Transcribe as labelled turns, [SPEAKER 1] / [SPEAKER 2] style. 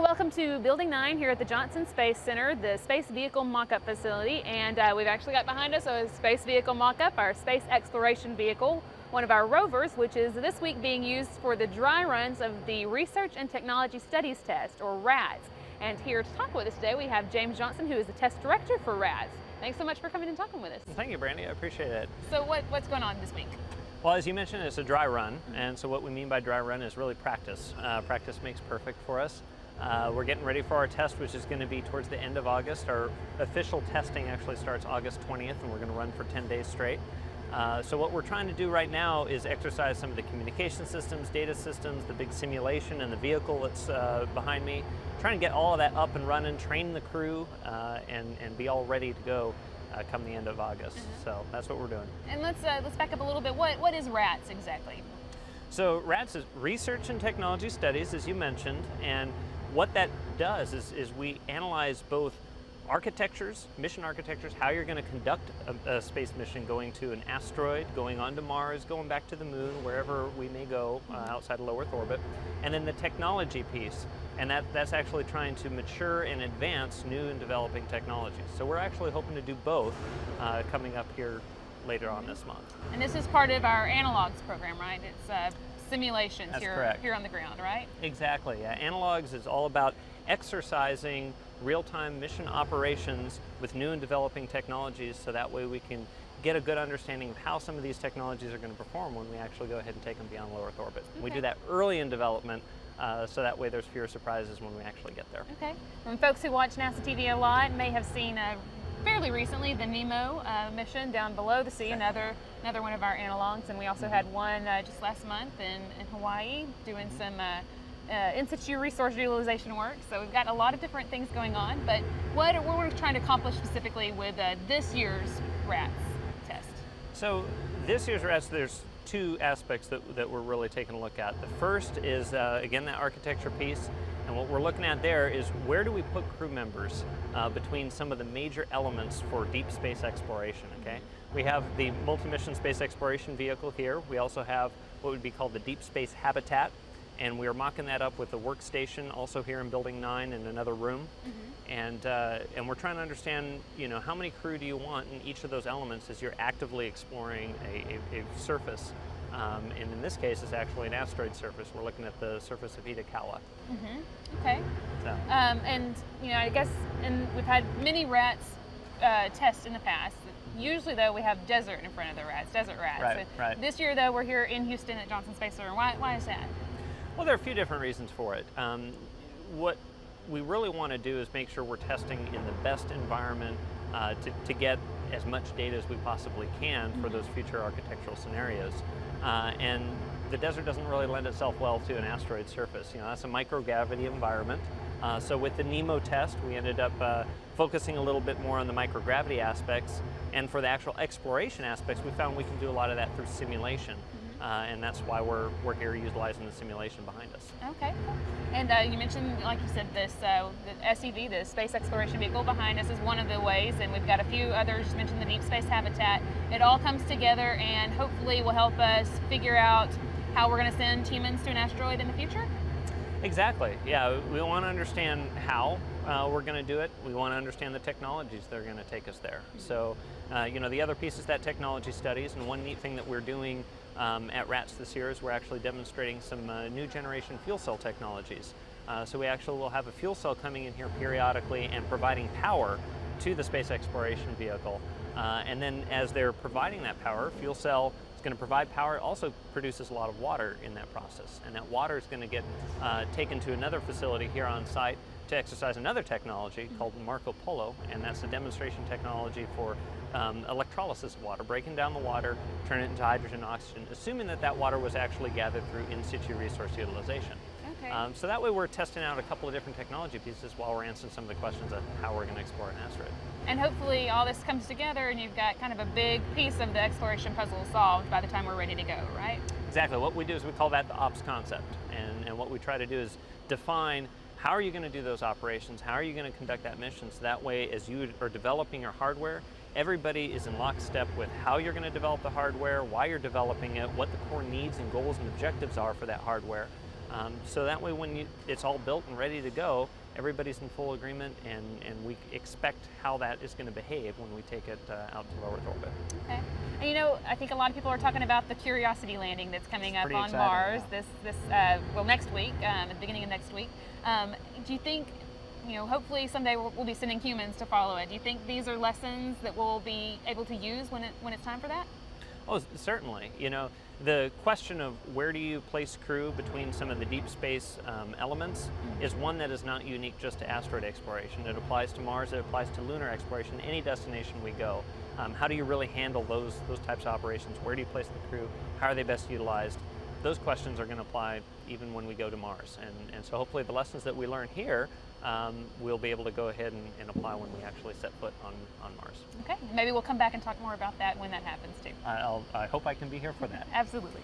[SPEAKER 1] welcome to Building 9 here at the Johnson Space Center, the Space Vehicle Mock-Up Facility. And we've actually got behind us a Space Vehicle Mock-Up, our Space Exploration Vehicle, one of our rovers, which is this week being used for the dry runs of the Research and Technology Studies Test, or RATS. And here to talk with us today, we have James Johnson, who is the Test Director for RATS. Thanks so much for coming and talking with us.
[SPEAKER 2] Thank you, Brandy. I appreciate it.
[SPEAKER 1] So what's going on this week?
[SPEAKER 2] Well, as you mentioned, it's a dry run, and so what we mean by dry run is really practice. Practice makes perfect for us. We're getting ready for our test, which is going to be towards the end of August. Our official testing actually starts August 20th, and we're going to run for 10 days straight. So what we're trying to do right now is exercise some of the communication systems, data systems, the big simulation, and the vehicle that's behind me. Trying to get all of that up and running, train the crew, and be all ready to go come the end of August. So that's what we're doing.
[SPEAKER 1] And let's back up a little bit. What is RATS exactly?
[SPEAKER 2] So RATS is Research and Technology Studies, as you mentioned, and what that does is we analyze both architectures, mission architectures, how you're going to conduct a space mission going to an asteroid, going onto Mars, going back to the moon, wherever we may go outside of low Earth orbit, and then the technology piece. And that's actually trying to mature and advance new and developing technologies. So we're actually hoping to do both coming up here later on this month.
[SPEAKER 1] And this is part of our analogs program, right? It's simulations here on the ground, right?
[SPEAKER 2] Exactly. Yeah. Analogs is all about exercising real-time mission operations with new and developing technologies, so that way we can get a good understanding of how some of these technologies are going to perform when we actually go ahead and take them beyond low Earth orbit. Okay. We do that early in development, so that way there's fewer surprises when we actually get there.
[SPEAKER 1] Okay. And folks who watch NASA TV a lot may have seen fairly recently the NEMO mission down below the sea, another one of our analogs, and we also had one just last month in Hawaii doing some in situ resource utilization work. So we've got a lot of different things going on, but what we're trying to accomplish specifically with this year's RATS test?
[SPEAKER 2] So this year's RATS, there's two aspects that we're really taking a look at. The first is, again, that architecture piece. And what we're looking at there is where do we put crew members between some of the major elements for deep space exploration, okay? We have the multi-mission space exploration vehicle here. We also have what would be called the deep space habitat, and we are mocking that up with a workstation also here in Building 9 in another room. And we're trying to understand, how many crew do you want in each of those elements as you're actively exploring a surface. And in this case, it's actually an asteroid surface. We're looking at the surface of Itokawa.
[SPEAKER 1] Okay.
[SPEAKER 2] So.
[SPEAKER 1] And I guess we've had many RATS tests in the past. Usually, though, we have desert in front of the RATS, desert RATS.
[SPEAKER 2] Right.
[SPEAKER 1] This year, though, we're here in Houston at Johnson Space Center. Why is that?
[SPEAKER 2] Well, there are a few different reasons for it. What we really want to do is make sure we're testing in the best environment to get as much data as we possibly can for those future architectural scenarios. And the desert doesn't really lend itself well to an asteroid surface. That's a microgravity environment. So with the NEMO test, we ended up focusing a little bit more on the microgravity aspects. And for the actual exploration aspects, we found we can do a lot of that through simulation. And that's why we're here utilizing the simulation behind us.
[SPEAKER 1] Okay. And you mentioned, like you said, this the SEV, the Space Exploration Vehicle behind us is one of the ways, and we've got a few others. You mentioned the Deep Space Habitat. It all comes together and hopefully will help us figure out how we're going to send humans to an asteroid in the future?
[SPEAKER 2] Exactly. Yeah, we want to understand how we're going to do it. We want to understand the technologies that are going to take us there. So, the other piece is that technology studies, and one neat thing that we're doing at RATS this year is we're actually demonstrating some new generation fuel cell technologies. So we actually will have a fuel cell coming in here periodically and providing power to the space exploration vehicle. And then as they're providing that power, fuel cell is going to provide power. It also produces a lot of water in that process. And that water is going to get taken to another facility here on site to exercise another technology called Marco Polo, and that's a demonstration technology for electrolysis of water, breaking down the water, turn it into hydrogen, oxygen, assuming that water was actually gathered through in situ resource utilization.
[SPEAKER 1] Okay.
[SPEAKER 2] So that way we're testing out a couple of different technology pieces while we're answering some of the questions of how we're going to explore an asteroid.
[SPEAKER 1] And hopefully all this comes together and you've got kind of a big piece of the exploration puzzle solved by the time we're ready to go, right?
[SPEAKER 2] Exactly. What we do is we call that the ops concept. And what we try to do is define how are you going to do those operations, how are you going to conduct that mission, so that way as you are developing your hardware, everybody is in lockstep with how you're going to develop the hardware, why you're developing it, what the core needs and goals and objectives are for that hardware. So that way when it's all built and ready to go, everybody's in full agreement, and we expect how that is going to behave when we take it out to low Earth orbit.
[SPEAKER 1] Okay. And you know, I think a lot of people are talking about the Curiosity landing that's coming up on
[SPEAKER 2] exciting,
[SPEAKER 1] Mars
[SPEAKER 2] yeah.
[SPEAKER 1] well, next week, at the beginning of next week. Do you think, you know, hopefully someday we'll be sending humans to follow it. Do you think these are lessons that we'll be able to use when it's time for that?
[SPEAKER 2] Oh, certainly. You know, the question of where do you place crew between some of the deep space elements is one that is not unique just to asteroid exploration. It applies to Mars, it applies to lunar exploration, any destination we go. How do you really handle those types of operations? Where do you place the crew? How are they best utilized? Those questions are going to apply even when we go to Mars. And so hopefully the lessons that we learn here, we'll be able to go ahead and apply when we actually set foot on Mars.
[SPEAKER 1] Okay, maybe we'll come back and talk more about that when that happens too.
[SPEAKER 2] I hope I can be here for that.
[SPEAKER 1] Absolutely.